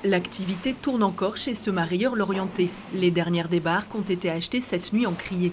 L'activité tourne encore chez ce marailleur lorientais. Les dernières débarques ont été achetées cette nuit en criée.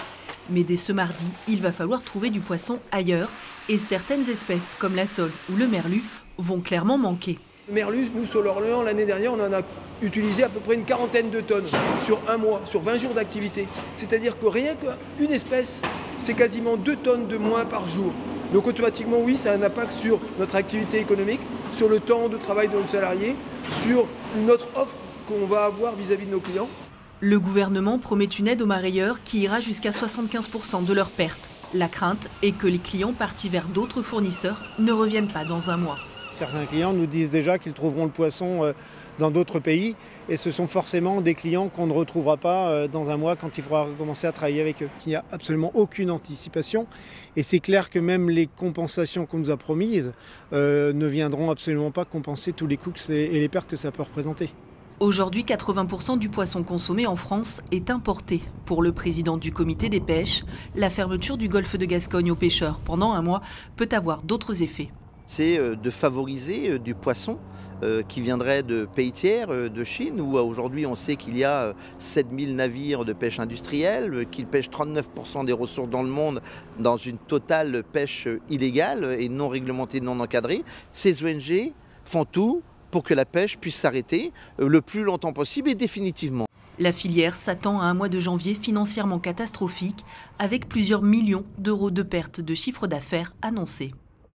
Mais dès ce mardi, il va falloir trouver du poisson ailleurs et certaines espèces comme la sole ou le merlu vont clairement manquer. Le merlu, nous sur l'Orléans, l'année dernière, on en a utilisé à peu près une quarantaine de tonnes sur un mois, sur 20 jours d'activité. C'est-à-dire que rien qu'une espèce, c'est quasiment 2 tonnes de moins par jour. Donc automatiquement, oui, ça a un impact sur notre activité économique, sur le temps de travail de nos salariés, sur notre offre qu'on va avoir vis-à-vis de nos clients. Le gouvernement promet une aide aux marailleurs qui ira jusqu'à 75% de leurs pertes. La crainte est que les clients partis vers d'autres fournisseurs ne reviennent pas dans un mois. Certains clients nous disent déjà qu'ils trouveront le poisson dans d'autres pays et ce sont forcément des clients qu'on ne retrouvera pas dans un mois quand il faudra recommencer à travailler avec eux. Il n'y a absolument aucune anticipation et c'est clair que même les compensations qu'on nous a promises ne viendront absolument pas compenser tous les coûts et les pertes que ça peut représenter. Aujourd'hui, 80% du poisson consommé en France est importé. Pour le président du comité des pêches, la fermeture du golfe de Gascogne aux pêcheurs pendant un mois peut avoir d'autres effets. C'est de favoriser du poisson qui viendrait de pays tiers, de Chine, où aujourd'hui on sait qu'il y a 7000 navires de pêche industrielle, qu'ils pêchent 39% des ressources dans le monde dans une totale pêche illégale et non réglementée, non encadrée. Ces ONG font tout pour que la pêche puisse s'arrêter le plus longtemps possible et définitivement. La filière s'attend à un mois de janvier financièrement catastrophique, avec plusieurs millions d'euros de pertes de chiffre d'affaires annoncés.